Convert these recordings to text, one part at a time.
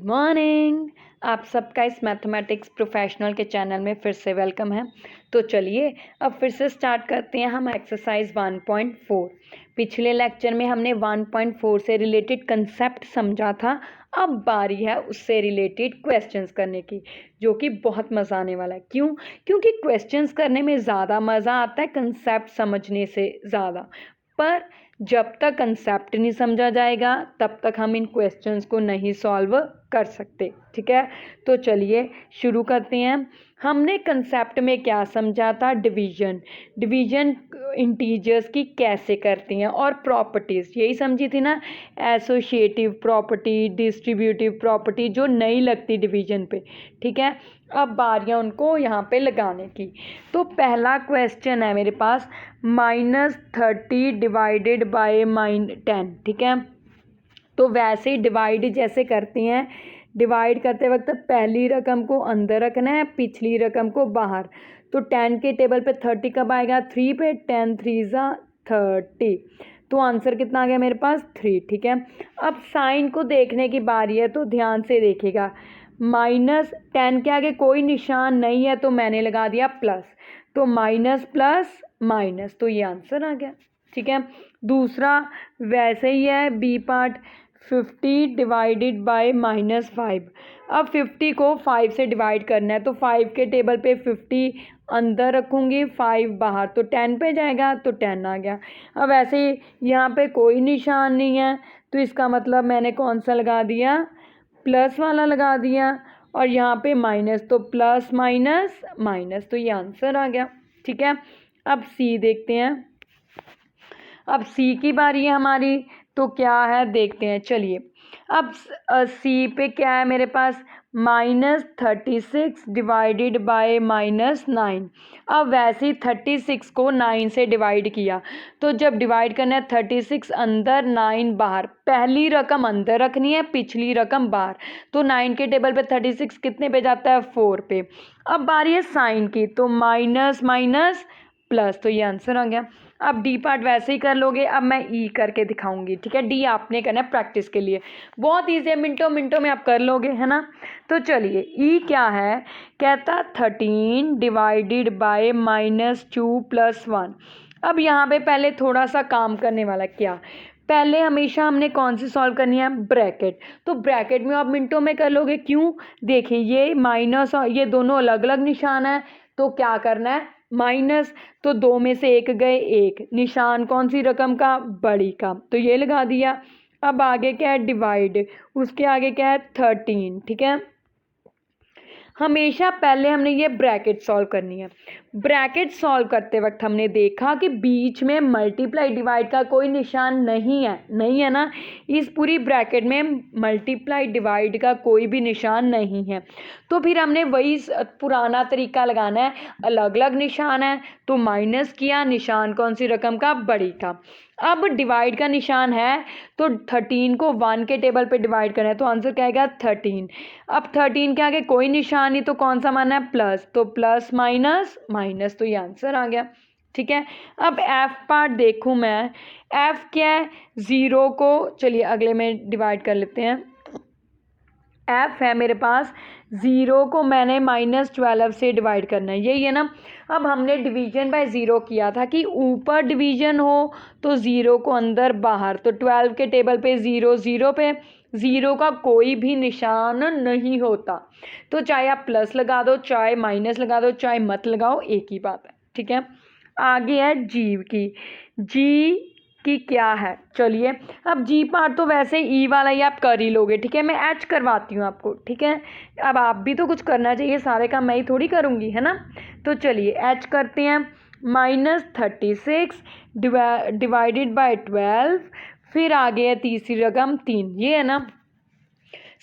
Morning. आप सबका इस मैथमेटिक्स प्रोफेशनल के चैनल में फिर से वेलकम है। तो चलिए अब फिर से स्टार्ट करते हैं हम एक्सरसाइज 1.4। पिछले लेक्चर में हमने 1.4 से रिलेटेड कंसेप्ट समझा था। अब बारी है उससे रिलेटेड क्वेश्चंस करने की, जो कि बहुत मज़ा आने वाला है। क्यों? क्योंकि क्वेश्चंस करने में ज़्यादा मज़ा आता है कंसेप्ट समझने से ज़्यादा। पर जब तक कंसेप्ट नहीं समझा जाएगा तब तक हम इन क्वेश्चंस को नहीं सॉल्व कर सकते। ठीक है, तो चलिए शुरू करते हैं। हमने कंसेप्ट में क्या समझा था? डिवीजन इंटीजर्स की कैसे करती हैं और प्रॉपर्टीज़ यही समझी थी ना। एसोसिएटिव प्रॉपर्टी, डिस्ट्रीब्यूटिव प्रॉपर्टी जो नहीं लगती डिवीजन पे। ठीक है, अब बारियां उनको यहाँ पे लगाने की। तो पहला क्वेश्चन है मेरे पास -30 डिवाइडेड बाय -10। ठीक है, तो वैसे ही डिवाइड जैसे करती हैं, डिवाइड करते वक्त पहली रकम को अंदर रखना है, पिछली रकम को बाहर। तो 10 के टेबल पे 30 कब आएगा? 3 पे। 10 3 ज़ा 30, तो आंसर कितना आ गया मेरे पास? 3। ठीक है, अब साइन को देखने की बारी है, तो ध्यान से देखिएगा। -10 के आगे कोई निशान नहीं है तो मैंने लगा दिया प्लस, तो माइनस प्लस माइनस, तो ये आंसर आ गया। ठीक है, दूसरा वैसे ही है, बी पार्ट 50 डिवाइडेड बाय -5। अब 50 को 5 से डिवाइड करना है, तो 5 के टेबल पे 50 अंदर रखूँगी, 5 बाहर, तो 10 पे जाएगा, तो 10 आ गया। अब ऐसे ही यहाँ पे कोई निशान नहीं है, तो इसका मतलब मैंने कौन सा लगा दिया? प्लस वाला लगा दिया। और यहाँ पे माइनस, तो प्लस माइनस माइनस, तो ये आंसर आ गया। ठीक है, अब सी देखते हैं। अब सी की बारी है हमारी, तो क्या है देखते हैं। चलिए अब सी पे क्या है मेरे पास? -36 डिवाइडेड बाय -9। अब वैसे ही 36 को 9 से डिवाइड किया, तो जब डिवाइड करना है 36 अंदर 9 बाहर, पहली रकम अंदर रखनी है, पिछली रकम बाहर। तो 9 के टेबल पे 36 कितने पे जाता है? 4 पे। अब बारी है साइन की, तो माइनस माइनस प्लस, तो ये आंसर आ गया। अब डी पार्ट वैसे ही कर लोगे, अब मैं ई करके दिखाऊंगी। ठीक है, डी आपने करना है प्रैक्टिस के लिए, बहुत ईजी है, मिनटों मिनटों में आप कर लोगे, है ना। तो चलिए ई क्या है? कहता 13 डिवाइडेड बाय -2 + 1। अब यहाँ पे पहले थोड़ा सा काम करने वाला क्या, पहले हमेशा हमने कौन सी सॉल्व करनी है? ब्रैकेट। तो ब्रैकेट में आप मिनटों में कर लोगे। क्यों? देखिए ये माइनस और ये दोनों अलग अलग निशान है, तो क्या करना है? माइनस, तो 2 में से 1 गए, 1 निशान कौन सी रकम का? बड़ी का, तो ये लगा दिया। अब आगे क्या है? डिवाइड, उसके आगे क्या है? 13। ठीक है, हमेशा पहले हमने ये ब्रैकेट सॉल्व करनी है। ब्रैकेट सॉल्व करते वक्त हमने देखा कि बीच में मल्टीप्लाई डिवाइड का कोई निशान नहीं है ना। इस पूरी ब्रैकेट में मल्टीप्लाई डिवाइड का कोई भी निशान नहीं है, तो फिर हमने वही पुराना तरीका लगाना है। अलग अलग निशान है, तो माइनस किया, निशान कौन सी रकम का? बड़ी का। अब डिवाइड का निशान है, तो 13 को 1 के टेबल पे डिवाइड करना है, तो आंसर क्या आएगा? 13। अब 13 के आगे कोई निशान नहीं, तो कौन सा मानना है? प्लस, तो प्लस माइनस माइनस, तो ये आंसर आ गया। ठीक है, अब एफ पार्ट देखूं मैं। एफ क्या है? 0 को, चलिए अगले में डिवाइड कर लेते हैं। एफ है मेरे पास 0 को मैंने -12 से डिवाइड करना है, यही है ना। अब हमने डिवीजन बाय 0 किया था कि ऊपर डिवीजन हो तो 0 को अंदर बाहर, तो 12 के टेबल पे 0 0 पे 0 का कोई भी निशान नहीं होता, तो चाहे आप प्लस लगा दो, चाहे माइनस लगा दो, चाहे मत लगाओ, एक ही बात है। ठीक है, आगे है जीव की। जी की क्या है? चलिए अब जी पार्ट तो वैसे ई वाला ही आप कर ही लोगे। ठीक है, मैं एच करवाती हूँ आपको। ठीक है, अब आप भी तो कुछ करना चाहिए, सारे काम मैं ही थोड़ी करूँगी, है ना। तो चलिए एच करते हैं। -36 डिवाइडेड बाय 12, फिर आगे है तीसरी रकम 3, ये है ना।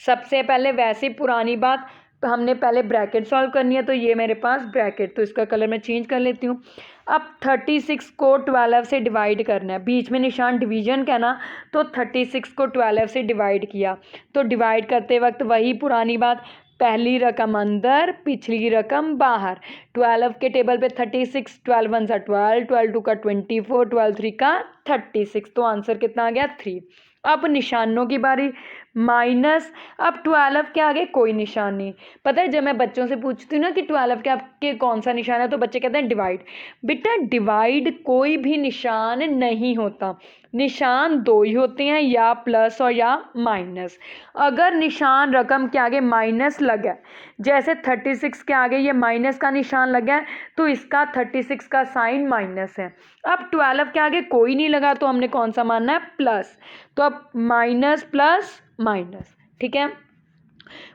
सबसे पहले वैसे पुरानी बात, तो हमने पहले ब्रैकेट सॉल्व करनी है, तो ये मेरे पास ब्रैकेट, तो इसका कलर मैं चेंज कर लेती हूँ। अब 36 को 12 से डिवाइड करना है, बीच में निशान डिवीजन का ना, तो 36 को 12 से डिवाइड किया, तो डिवाइड करते वक्त वही पुरानी बात, पहली रकम अंदर, पिछली रकम बाहर। 12 के टेबल पे 36, 12 1 12, 12 2 का 24, 12 3 का 36, तो आंसर कितना आ गया? 3। अब निशानों की बारी, माइनस, अब 12 के आगे कोई निशान नहीं। पता है जब मैं बच्चों से पूछती हूँ ना कि 12 के आपके कौन सा निशान है, तो बच्चे कहते हैं डिवाइड। बेटा डिवाइड कोई भी निशान नहीं होता, निशान दो ही होते हैं, या प्लस और या माइनस। अगर निशान रकम के आगे माइनस लगा, जैसे 36 के आगे ये माइनस का निशान लगा है, तो इसका 36 का साइन माइनस है। अब 12 के आगे कोई नहीं लगा, तो हमने कौन सा मानना है, प्लस। तो अब माइनस प्लस माइनस, ठीक है।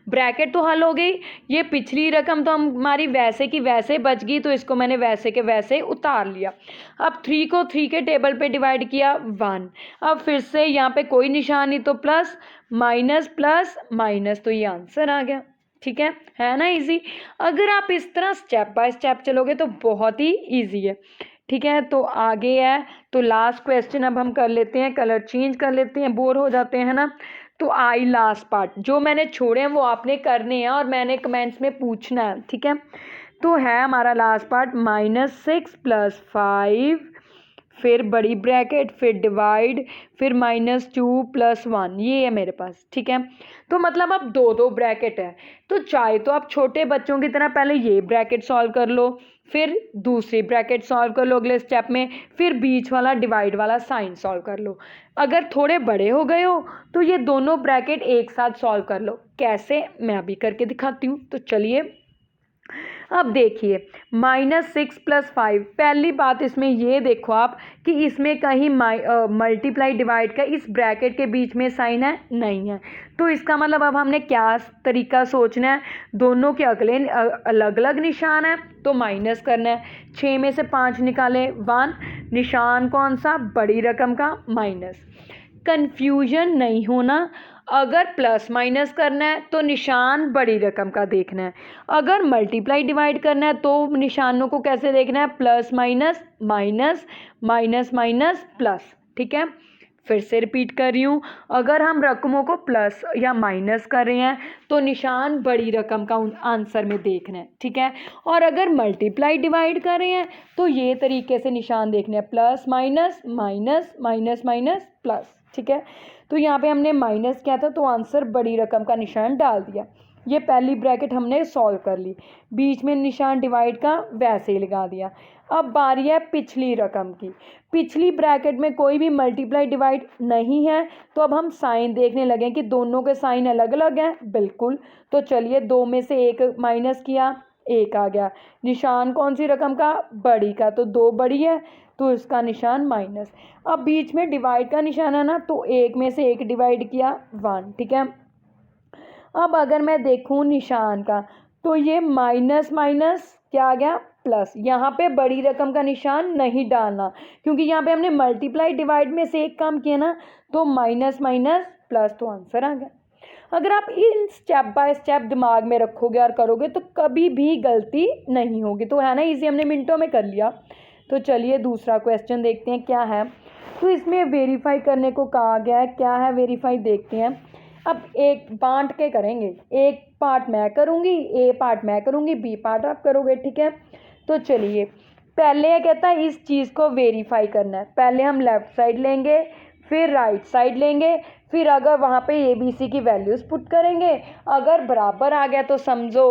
ब्रैकेट तो हल हो गई। ये पिछली रकम तो हमारी वैसे की वैसे बच गई, तो इसको मैंने वैसे के वैसे उतार लिया। अब 3 को 3 के टेबल पे डिवाइड किया 1। अब फिर से यहाँ पे कोई निशान नहीं, तो प्लस माइनस, तो ये आंसर आ गया। ठीक है ना इजी। अगर आप इस तरह स्टेप बाय स्टेप चलोगे तो बहुत ही ईजी है। ठीक है, तो आगे है, तो लास्ट क्वेश्चन अब हम कर लेते हैं, कलर चेंज कर लेते हैं, बोर हो जाते हैं ना। तो आई लास्ट पार्ट जो मैंने छोड़े हैं वो आपने करने हैं और मैंने कमेंट्स में पूछना है। ठीक है, तो है हमारा लास्ट पार्ट -6 + 5, फिर बड़ी ब्रैकेट, फिर डिवाइड, फिर -2 + 1, ये है मेरे पास। ठीक है, तो मतलब अब दो दो ब्रैकेट है, तो चाहे तो आप छोटे बच्चों की तरह पहले ये ब्रैकेट सॉल्व कर लो, फिर दूसरी ब्रैकेट सॉल्व कर लो अगले स्टेप में, फिर बीच वाला डिवाइड वाला साइन सॉल्व कर लो। अगर थोड़े बड़े हो गए हो तो ये दोनों ब्रैकेट एक साथ सॉल्व कर लो। कैसे, मैं अभी करके दिखाती हूँ। तो चलिए अब देखिए, -6 + 5, पहली बात इसमें ये देखो आप कि इसमें कहीं मल्टीप्लाई डिवाइड का इस ब्रैकेट के बीच में साइन है, नहीं है। तो इसका मतलब अब हमने क्या तरीका सोचना है, दोनों के अगले अलग अलग निशान है तो माइनस करना है। 6 में से 5 निकाले 1, निशान कौन सा, बड़ी रकम का, माइनस। कन्फ्यूजन नहीं होना, अगर प्लस माइनस करना है तो निशान बड़ी रकम का देखना है, अगर मल्टीप्लाई डिवाइड करना है तो निशानों को कैसे देखना है, plus minus minus minus minus plus. ठीक है, फिर से रिपीट कर रही हूँ, अगर हम रकमों को प्लस या माइनस कर रहे हैं तो निशान बड़ी रकम का आंसर में देखना है। ठीक है, और अगर मल्टीप्लाई डिवाइड कर रहे हैं तो ये तरीके से निशान देखने हैं, plus minus minus minus minus plus. ठीक है, तो यहाँ पे हमने माइनस किया था तो आंसर बड़ी रकम का निशान डाल दिया। ये पहली ब्रैकेट हमने सॉल्व कर ली, बीच में निशान डिवाइड का वैसे ही लगा दिया। अब बारी है पिछली रकम की, पिछली ब्रैकेट में कोई भी मल्टीप्लाई डिवाइड नहीं है, तो अब हम साइन देखने लगे कि दोनों के साइन अलग अलग हैं, बिल्कुल। तो चलिए 2 में से 1 माइनस किया, 1 आ गया, निशान कौन सी रकम का, बड़ी का, तो 2 बड़ी है तो इसका निशान माइनस। अब बीच में डिवाइड का निशान है ना, तो 1 में से 1 डिवाइड किया 1। ठीक है, अब अगर मैं देखूं निशान का तो ये माइनस माइनस क्या आ गया, प्लस। यहाँ पे बड़ी रकम का निशान नहीं डालना क्योंकि यहाँ पे हमने मल्टीप्लाई डिवाइड में से एक काम किया ना, तो माइनस माइनस प्लस, तो आंसर आ गया। अगर आप इन स्टेप बाय स्टेप दिमाग में रखोगे और करोगे तो कभी भी गलती नहीं होगी। तो है ना इजी, हमने मिनटों में कर लिया। तो चलिए दूसरा क्वेश्चन देखते हैं क्या है। तो इसमें वेरीफाई करने को कहा गया है, क्या है वेरीफाई देखते हैं। अब एक बांट के करेंगे, एक पार्ट मैं करूँगी, ए पार्ट मैं करूँगी, बी पार्ट आप करोगे। ठीक है, तो चलिए पहले ये कहता है इस चीज़ को वेरीफाई करना है। पहले हम लेफ़्ट साइड लेंगे, फिर राइट साइड लेंगे, फिर अगर वहाँ पे ABC की वैल्यूज़ पुट करेंगे, अगर बराबर आ गया तो समझो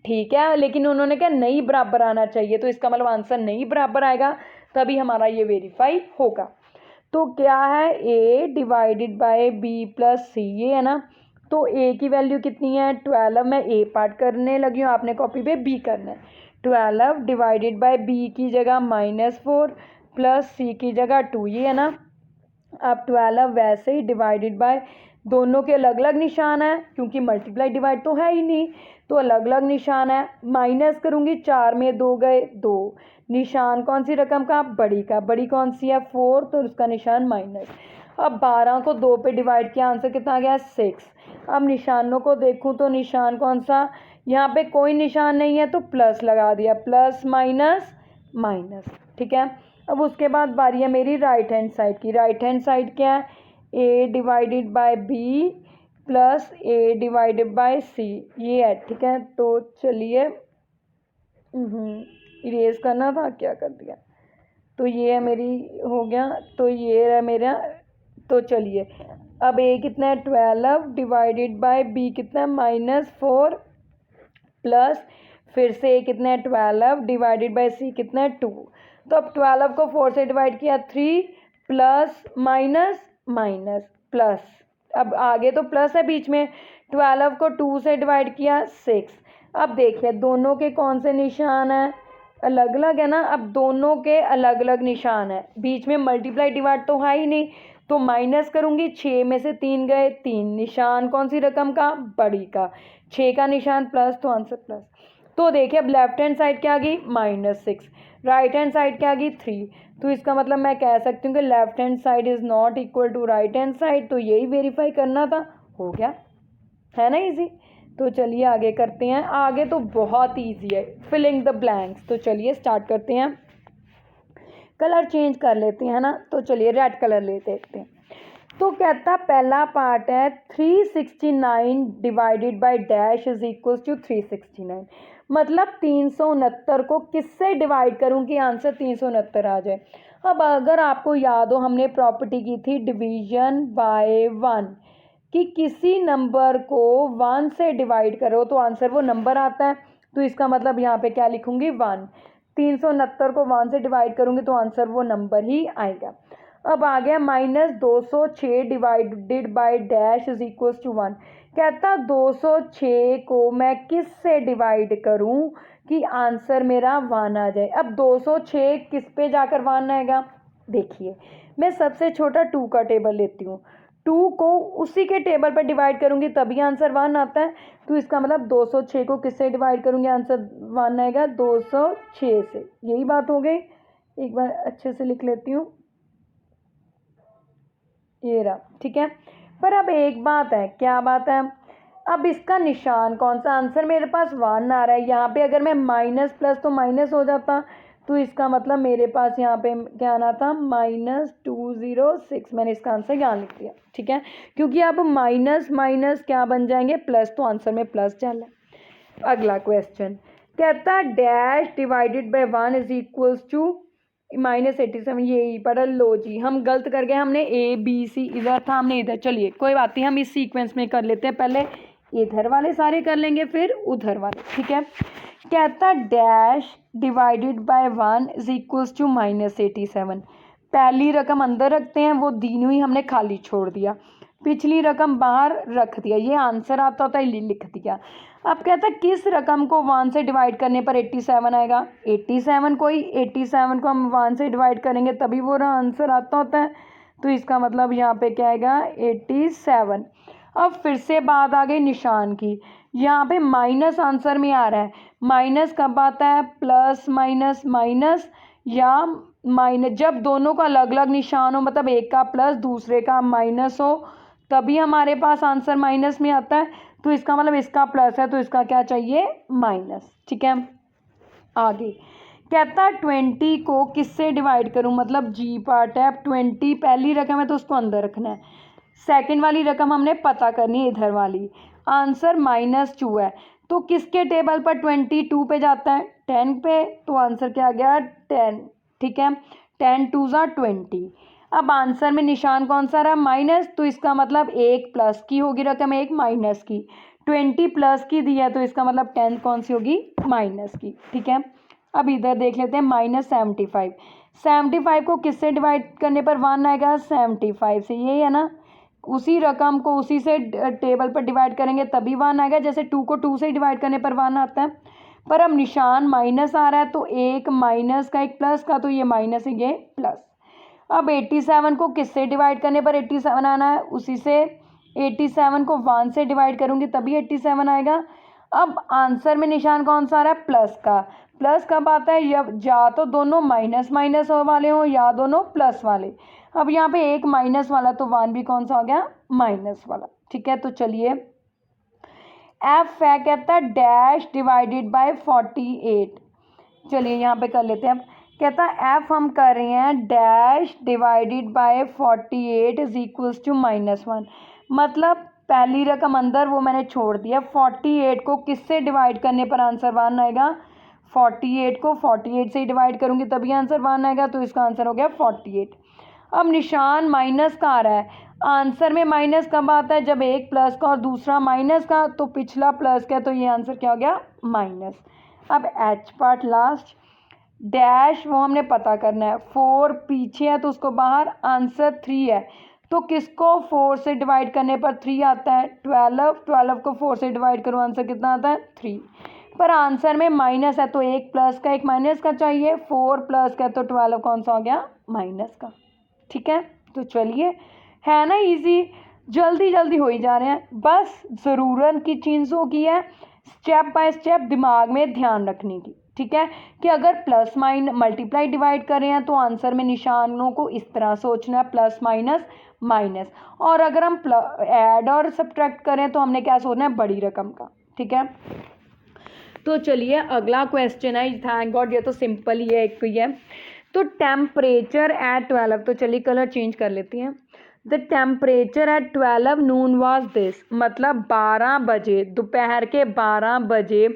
ठीक है, लेकिन उन्होंने क्या नहीं बराबर आना चाहिए, तो इसका मतलब आंसर नहीं बराबर आएगा, तभी हमारा ये वेरीफाई होगा। तो क्या है, A divided by B + C, ये है ना। तो A की वैल्यू कितनी है, 12। मैं A पार्ट करने लगी हूँ, आपने कॉपी पे B करना है। 12 डिवाइडेड बाय B की जगह -4 + C की जगह 2, ये है ना। अब 12 वैसे ही डिवाइडेड बाय, दोनों के अलग अलग निशान है क्योंकि मल्टीप्लाई डिवाइड तो है ही नहीं, तो अलग अलग निशान है। माइनस करूँगी, 4 में 2 गए 2, निशान कौन सी रकम का, बड़ी का, बड़ी कौन सी है 4, तो उसका निशान माइनस। अब 12 को 2 पे डिवाइड किया, आंसर कितना आ गया 6। अब निशानों को देखूँ तो निशान कौन सा, यहाँ पे कोई निशान नहीं है तो प्लस लगा दिया, प्लस माइनस माइनस। ठीक है, अब उसके बाद बारी है मेरी राइट हैंड साइड की। राइट हैंड साइड क्या है, A divided by B + A divided by C, ये है। ठीक है, तो चलिए इरेज करना था, क्या कर दिया। तो ये है मेरी, हो गया, तो ये है मेरा। तो चलिए अब ए कितना है 12 डिवाइडेड बाय बी कितना है -4 प्लस फिर से ए कितना है 12 डिवाइडेड बाय सी कितना है 2। तो अब 12 को 4 से डिवाइड किया 3 प्लस माइनस माइनस प्लस, अब आगे तो प्लस है बीच में, 12 को 2 से डिवाइड किया 6। अब देखिए दोनों के कौन से निशान हैं, अलग अलग है ना। अब दोनों के अलग अलग निशान है, बीच में मल्टीप्लाई डिवाइड तो है ही नहीं, तो माइनस करूँगी, 6 में से 3 गए 3, निशान कौन सी रकम का, बड़ी का, 6 का निशान प्लस, तो आंसर प्लस। तो देखिए अब लेफ्ट हैंड साइड क्या आ गई -6, राइट हैंड साइड क्या आ गई 3। तो इसका मतलब मैं कह सकती हूँ कि left hand side is not equal to right hand side. तो यही वेरीफाई करना था, हो गया, है ना इजी। तो चलिए आगे करते हैं, आगे तो बहुत ईजी है, फिलिंग द ब्लैंक्स। तो चलिए स्टार्ट करते हैं, कलर चेंज कर लेते हैं ना। तो चलिए रेड कलर ले देखते हैं। तो कहता पहला पार्ट है 369 divided by dash is equal to 369, मतलब 369 को किससे डिवाइड करूं कि आंसर 369 आ जाए। अब अगर आपको याद हो हमने प्रॉपर्टी की थी डिवीजन बाय 1, कि किसी नंबर को 1 से डिवाइड करो तो आंसर वो नंबर आता है। तो इसका मतलब यहाँ पे क्या लिखूंगी 1, 369 को 1 से डिवाइड करूंगी तो आंसर वो नंबर ही आएगा। अब आ गया -206 divided by dash is equal to 1, कहता 206 को मैं किस से डिवाइड करूं कि आंसर मेरा 1 आ जाए। अब 206 किस पे जाकर 1 आएगा, देखिए मैं सबसे छोटा 2 का टेबल लेती हूँ, 2 को उसी के टेबल पर डिवाइड करूंगी तभी आंसर 1 आता है। तो इसका मतलब 206 को किससे डिवाइड करूंगी आंसर 1 आएगा 206 से, यही बात हो गई। एक बार अच्छे से लिख लेती हूँ, ये रहा, ठीक है। पर अब एक बात है, क्या बात है, अब इसका निशान कौन सा, आंसर मेरे पास 1 आ रहा है, यहाँ पे अगर मैं माइनस प्लस तो माइनस हो जाता, तो इसका मतलब मेरे पास यहाँ पे क्या आना था -206, मैंने इसका आंसर यहाँ लिख दिया, ठीक है, क्योंकि अब माइनस माइनस क्या बन जाएंगे प्लस, तो आंसर में प्लस चल है। अगला क्वेश्चन कहता dash divided by 1 is equals to -87, यही पढ़ा लो जी, हम गलत कर गए, हमने ए बी सी इधर था, हमने इधर, चलिए कोई बात नहीं, हम इस सीक्वेंस में कर लेते हैं, पहले इधर वाले सारे कर लेंगे फिर उधर वाले, ठीक है। कहता dash divided by 1 is equals to -87, पहली रकम अंदर रखते हैं, वो दी हुई हमने खाली छोड़ दिया, पिछली रकम बाहर रख दिया, ये आंसर आता होता है लिख दिया। अब कहता है किस रकम को 1 से डिवाइड करने पर 87 आएगा, 87 को हम 1 से डिवाइड करेंगे तभी वो आंसर आता होता है। तो इसका मतलब यहाँ पे क्या आएगा 87। अब फिर से बात आ गई निशान की, यहाँ पे माइनस आंसर में आ रहा है, माइनस कब आता है, प्लस माइनस माइनस या माइनस, जब दोनों का अलग अलग निशान हो, मतलब एक का प्लस दूसरे का माइनस हो, तभी हमारे पास आंसर माइनस में आता है। तो इसका मतलब इसका प्लस है तो इसका क्या चाहिए माइनस, ठीक है। आगे कहता 20 को किससे डिवाइड करूं, मतलब जी पार्ट है, अब 20 पहली रकम है तो उसको अंदर रखना है, सेकंड वाली रकम हमने पता करनी है इधर वाली, आंसर -2 है, तो किसके टेबल पर 22 पे जाता है 10 पे, तो आंसर क्या आ गया 10, ठीक है, 10 2 ज़ा 20। अब आंसर में निशान कौन सा रहा माइनस, तो इसका मतलब एक प्लस की होगी रकम, एक माइनस की, 20 प्लस की दी है तो इसका मतलब 10 कौन सी होगी माइनस की, ठीक है। अब इधर देख लेते हैं -75, 75 को किससे डिवाइड करने पर 1 आएगा 75 से, यही है ना, उसी रकम को उसी से टेबल पर डिवाइड करेंगे तभी 1 आएगा, जैसे 2 को 2 से डिवाइड करने पर 1 आता है। पर अब निशान माइनस आ रहा है तो एक माइनस का एक प्लस का, तो ये माइनस है ये प्लस। अब 87 को किससे डिवाइड करने पर 87 आना है, उसी से 87 को 1 से डिवाइड करूंगी तभी 87 आएगा। अब आंसर में निशान कौन सा आ रहा है प्लस का, प्लस कब आता है जब या तो दोनों माइनस माइनस वाले हों या दोनों प्लस वाले। अब यहाँ पे एक माइनस वाला तो 1 भी कौन सा हो गया माइनस वाला, ठीक है। तो चलिए एफ है, कहता है डैश डिवाइडेड बाय 48, चलिए यहाँ पे कर लेते हैं। अब कहता है एफ हम कर रहे हैं dash divided by 48 is equals to -1, मतलब पहली रकम अंदर वो मैंने छोड़ दिया, 48 को किससे डिवाइड करने पर आंसर 1 आएगा, 48 को 48 से डिवाइड करूंगी तभी आंसर 1 आएगा, तो इसका आंसर हो गया 48। अब निशान माइनस का आ रहा है, आंसर में माइनस कब आता है, जब एक प्लस का और दूसरा माइनस का, तो पिछला प्लस का, तो ये आंसर क्या हो गया, माइनस। अब एच पार्ट लास्ट, डैश वो हमने पता करना है, 4 पीछे है तो उसको बाहर, आंसर 3 है, तो किसको 4 से डिवाइड करने पर 3 आता है, 12 को 4 से डिवाइड करो, आंसर कितना आता है, 3। पर आंसर में माइनस है तो एक प्लस का एक माइनस का चाहिए, 4 प्लस का, तो 12 कौन सा हो गया, माइनस का। ठीक है, तो चलिए, है ना इजी, जल्दी जल्दी हो ही जा रहे हैं, बस ज़रूरत की चीज़ों की है स्टेप बाय स्टेप दिमाग में ध्यान रखने की। ठीक है, कि अगर प्लस माइनस मल्टीप्लाई डिवाइड कर रहे हैं तो आंसर में निशानों को इस तरह सोचना है, प्लस माइनस माइनस, और अगर हम ऐड और सब्ट्रैक्ट करें तो हमने क्या सोचना है, बड़ी रकम का। ठीक है, तो चलिए अगला क्वेश्चन है, थैंक गॉड ये तो सिंपल ही है, एक ही है। तो टेम्परेचर एट 12, तो चलिए कलर चेंज कर लेती हैं। The temperature at 12 Noon was this, मतलब 12 बजे, दोपहर के 12 बजे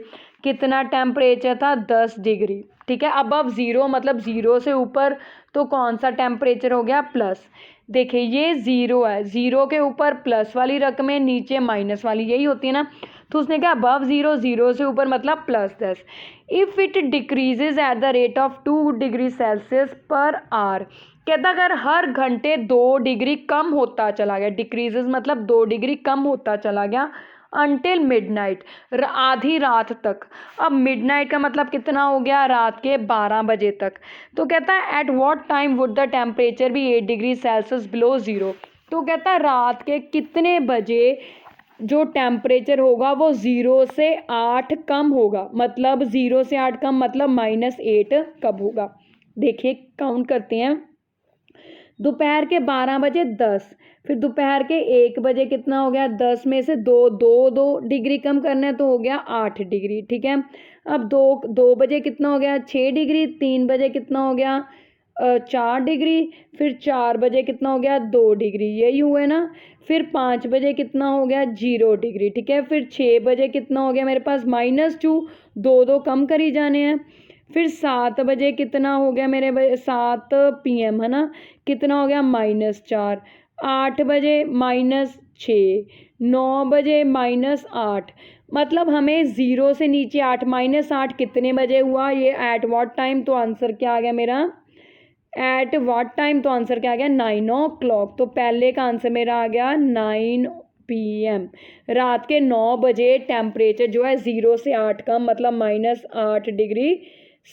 कितना टेम्परेचर था, 10 डिग्री। ठीक है, अबव ज़ीरो मतलब ज़ीरो से ऊपर, तो कौन सा टेम्परेचर हो गया, प्लस। देखिए ये ज़ीरो है, ज़ीरो के ऊपर प्लस वाली रकमें, नीचे माइनस वाली, यही होती है ना। तो उसने कहा अबव ज़ीरो, ज़ीरो से ऊपर मतलब +10। If it decreases eight the rate of 2 degree Celsius per hour, कहता अगर हर घंटे 2 डिग्री कम होता चला गया, डिक्रीजेज मतलब 2 डिग्री कम होता चला गया, अनटिल मिडनाइट, आधी रात तक। अब मिडनाइट का मतलब कितना हो गया, रात के 12 बजे तक। तो कहता है at what time would the temperature be 8 degree Celsius below zero, तो कहता है रात के कितने बजे जो टेम्परेचर होगा वो 0 से 8 कम होगा, मतलब 0 से 8 कम मतलब -8 कब होगा। देखिए काउंट करते हैं, दोपहर के 12 बजे 10, फिर दोपहर के 1 बजे कितना हो गया, 10 में से 2 डिग्री कम करना है तो हो गया 8 डिग्री। ठीक है, अब 2 बजे कितना हो गया, 6 डिग्री, 3 बजे कितना हो गया, 4 डिग्री, फिर 4 बजे कितना हो गया, 2 डिग्री, यही हुए ना। फिर 5 बजे कितना हो गया, 0 डिग्री। ठीक है, फिर 6 बजे कितना हो गया मेरे पास, -2, 2 कम करी जाने हैं। फिर 7 बजे कितना हो गया मेरे 7 PM है ना, कितना हो गया, -4। 8 बजे -6, 9 बजे -8, मतलब हमें 0 से नीचे 8, -8 कितने बजे हुआ, ये एट व्हाट टाइम, तो आंसर क्या आ गया मेरा, एट व्हाट टाइम, तो आंसर क्या आ गया, 9 o'clock। तो पहले का आंसर मेरा आ गया 9 PM, रात के 9 बजे टेम्परेचर जो है 0 से 8 का मतलब -8 डिग्री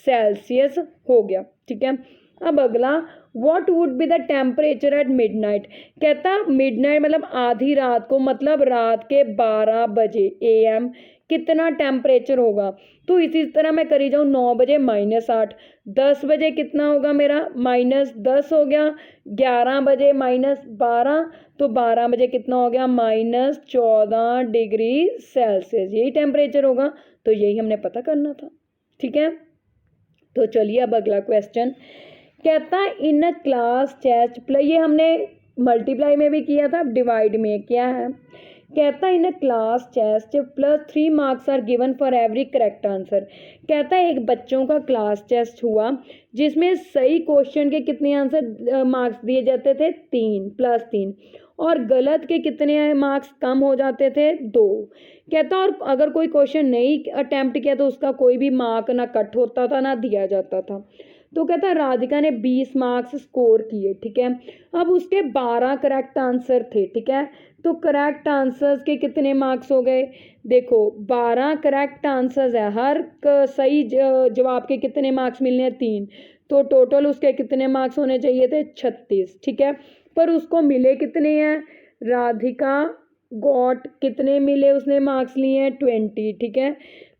सेल्सियस हो गया। ठीक है, अब अगला, what would be the temperature at midnight, कहता मिडनाइट मतलब आधी रात को, मतलब रात के 12 बजे AM कितना टेम्परेचर होगा। तो इसी तरह मैं करी जाऊँ, 9 बजे -8, 10 बजे कितना होगा मेरा, -10 हो गया, 11 बजे -12, तो 12 बजे कितना हो गया, -14 डिग्री सेल्सियस, यही टेम्परेचर होगा। तो यही हमने पता करना था। ठीक है, तो चलिए अब अगला क्वेश्चन, कहता in a class test plus, ये हमने मल्टीप्लाई में भी किया था, डिवाइड में क्या है, कहता in a class test +3 marks are given for every correct answer. कहता है एक बच्चों का क्लास टेस्ट हुआ जिसमें सही क्वेश्चन के कितने आंसर मार्क्स दिए जाते थे, 3 +3, और गलत के कितने मार्क्स कम हो जाते थे, 2। कहता और अगर कोई क्वेश्चन नहीं अटेम्प्ट किया तो उसका कोई भी मार्क ना कट होता था ना दिया जाता था। तो कहता राधिका ने 20 मार्क्स स्कोर किए। ठीक है, अब उसके 12 करेक्ट आंसर थे। ठीक है, तो करेक्ट आंसर्स के कितने मार्क्स हो गए, देखो 12 करेक्ट आंसर्स है, हर सही जवाब के कितने मार्क्स मिलने हैं, 3, तो टोटल उसके कितने मार्क्स होने चाहिए थे, 36। ठीक है, पर उसको मिले कितने हैं, राधिका गॉट कितने मिले, उसने मार्क्स लिए हैं 20। ठीक है,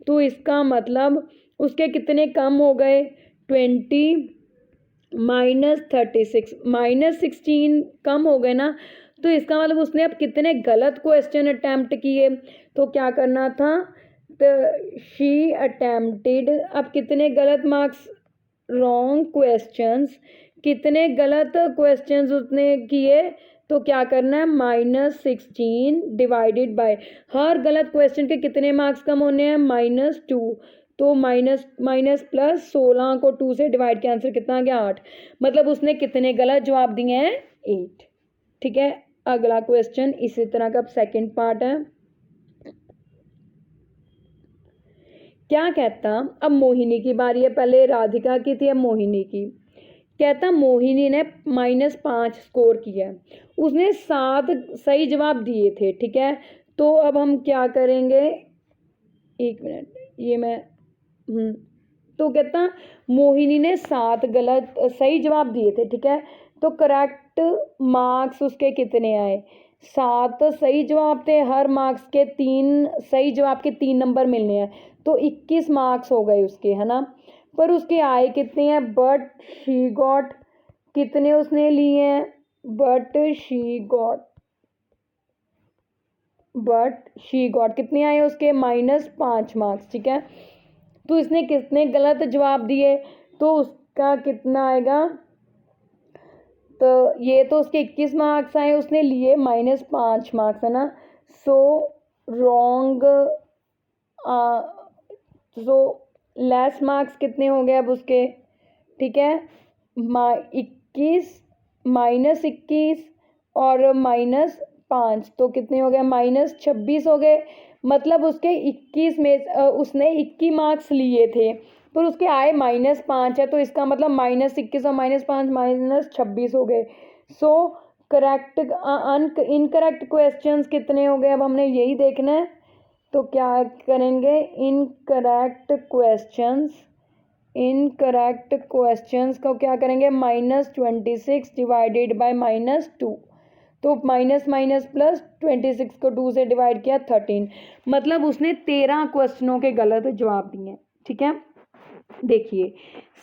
तो इसका मतलब उसके कितने कम हो गए, 20 -36 -16 कम हो गए ना। तो इसका मतलब उसने अब कितने गलत क्वेश्चन अटैम्प्ट किए, तो क्या करना था, तो शी अटैम्प्टेड, अब कितने गलत मार्क्स, रॉन्ग क्वेश्चंस, कितने गलत क्वेश्चंस उसने किए, तो क्या करना है, -16 डिवाइडेड बाय, हर गलत क्वेश्चन के कितने मार्क्स कम होने हैं, -2, तो माइनस माइनस प्लस 16 को 2 से डिवाइड के आंसर कितना आ गया, 8, मतलब उसने कितने गलत जवाब दिए हैं, 8। ठीक है, अगला क्वेश्चन इसी तरह का सेकंड पार्ट है। क्या कहता, अब मोहिनी की बारी है, पहले राधिका की थी, अब मोहिनी की। कहता मोहिनी ने -5 स्कोर किया है, उसने 7 सही जवाब दिए थे, ठीक है। तो अब हम क्या करेंगे, एक मिनट, ये मैं तो कहता मोहिनी ने 7 गलत सही जवाब दिए थे, ठीक है। तो करेक्ट मार्क्स उसके कितने आए, 7 सही जवाब थे, हर मार्क्स के 3 सही जवाब के 3 नंबर मिलने हैं, तो 21 मार्क्स हो गए उसके, है ना। पर उसके आए कितने हैं, बट शी गॉट, कितने उसने लिए हैं, बट शी गॉट कितने आए उसके, -5 मार्क्स, ठीक है। तो इसने कितने गलत जवाब दिए, तो उसका कितना आएगा, तो ये तो उसके 21 मार्क्स आए, उसने लिए -5 मार्क्स, है ना। So wrong, so less marks कितने हो गए अब उसके, ठीक है। 21 -21 और -5, तो कितने हो गए, -26 हो गए। मतलब उसके 21 में उसने 21 मार्क्स लिए थे, पर उसके आए -5 है, तो इसका मतलब -21 और -5 -26 हो गए। सो करेक्ट इनकरेक्ट क्वेश्चंस कितने हो गए, अब हमने यही देखना है। तो क्या करेंगे, इनकरेक्ट क्वेश्चंस को क्या करेंगे, -26 डिवाइडेड बाय -2, तो माइनस माइनस प्लस 26 को 2 से डिवाइड किया 13, मतलब उसने 13 क्वेश्चनों के गलत जवाब दिए, ठीक है। देखिए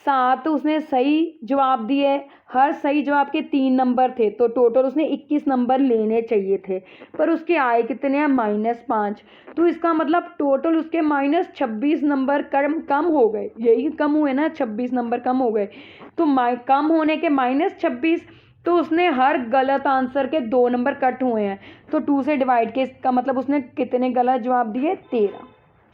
7 उसने सही जवाब दिए, हर सही जवाब के 3 नंबर थे, तो टोटल उसने 21 नंबर लेने चाहिए थे, पर उसके आए कितने हैं, -5, तो इसका मतलब टोटल उसके -26 नंबर कम हो गए, यही कम हुए ना, 26 नंबर कम हो गए। तो कम होने के -26, तो उसने हर गलत आंसर के 2 नंबर कट हुए हैं, तो 2 से डिवाइड के, इसका मतलब उसने कितने गलत जवाब दिए, 13,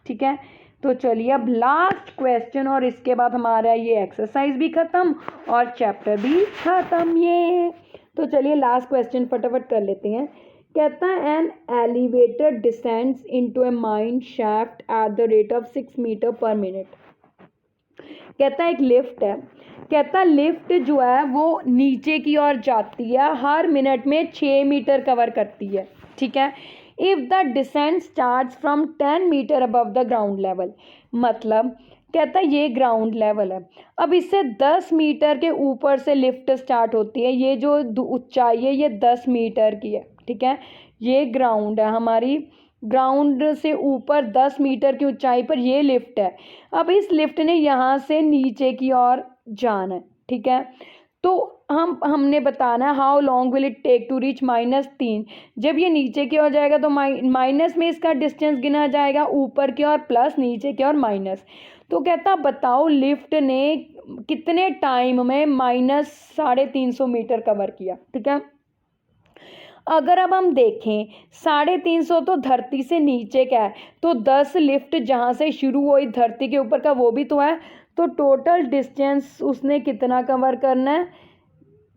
ठीक है। तो चलिए अब लास्ट क्वेश्चन, और इसके बाद हमारा ये एक्सरसाइज भी खत्म और चैप्टर भी खत्म। ये तो चलिए लास्ट क्वेश्चन फटाफट कर लेते हैं। कहता है an elevator descends into a mine shaft at the rate of 6 metre per minute. कहता है एक लिफ्ट है, कहता लिफ्ट जो है वो नीचे की ओर जाती है, हर मिनट में 6 मीटर कवर करती है, ठीक है। If the descent starts from 10 metre above the ground level, मतलब कहता है ये ग्राउंड लेवल है, अब इससे 10 मीटर के ऊपर से लिफ्ट स्टार्ट होती है, ये जो ऊंचाई है ये 10 मीटर की है, ठीक है। ये ग्राउंड है हमारी, ग्राउंड से ऊपर 10 मीटर की ऊंचाई पर ये लिफ्ट है। अब इस लिफ्ट ने यहाँ से नीचे की ओर जाना है, ठीक है। तो हमने बताना है how long will it take to reach -3। जब ये नीचे की ओर जाएगा तो माइनस में इसका डिस्टेंस गिना जाएगा, ऊपर की ओर प्लस, नीचे की ओर माइनस। तो कहता बताओ लिफ्ट ने कितने टाइम में -350 मीटर कवर किया, ठीक है। अगर अब हम देखें 350 तो धरती से नीचे का है, तो 10 लिफ्ट जहाँ से शुरू हुई धरती के ऊपर का वो भी तो है, तो टोटल डिस्टेंस उसने कितना कवर करना है,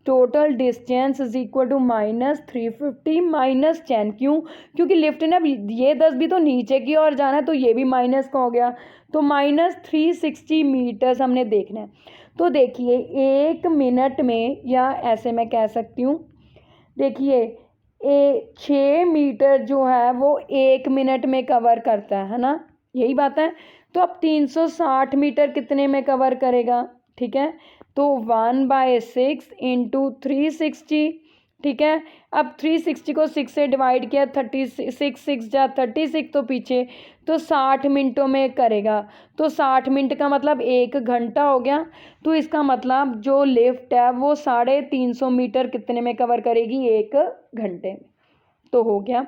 total distance is equal to -350 -10, क्यों, क्योंकि लिफ्ट ने ये 10 भी तो नीचे की ओर जाना है, तो ये भी माइनस का हो गया, तो -360 मीटर्स हमने देखना है। तो देखिए 1 मिनट में, या ऐसे मैं कह सकती हूँ, देखिए 6 मीटर जो है वो 1 मिनट में कवर करता है ना, यही बात है। तो अब 360 मीटर कितने में कवर करेगा, ठीक है। तो 1/6 इंटू 360, ठीक है। अब 360 को 6 से डिवाइड किया, 36 6 जा 36, तो पीछे तो 60 मिनटों में करेगा, तो 60 मिनट का मतलब 1 घंटा हो गया। तो इसका मतलब जो लिफ्ट है वो 350 मीटर कितने में कवर करेगी, 1 घंटे में, तो हो गया।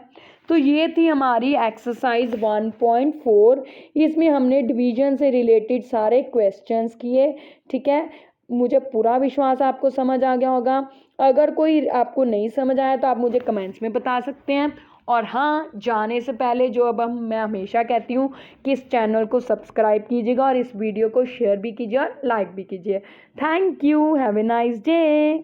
तो ये थी हमारी एक्सरसाइज 1.4, इसमें हमने डिवीजन से रिलेटेड सारे क्वेश्चंस किए, ठीक है। मुझे पूरा विश्वास आपको समझ आ गया होगा। अगर कोई आपको नहीं समझ आया तो आप मुझे कमेंट्स में बता सकते हैं। और हाँ, जाने से पहले जो अब मैं हमेशा कहती हूँ कि इस चैनल को सब्सक्राइब कीजिएगा और इस वीडियो को शेयर भी कीजिए और लाइक भी कीजिए। Thank you, have a nice day.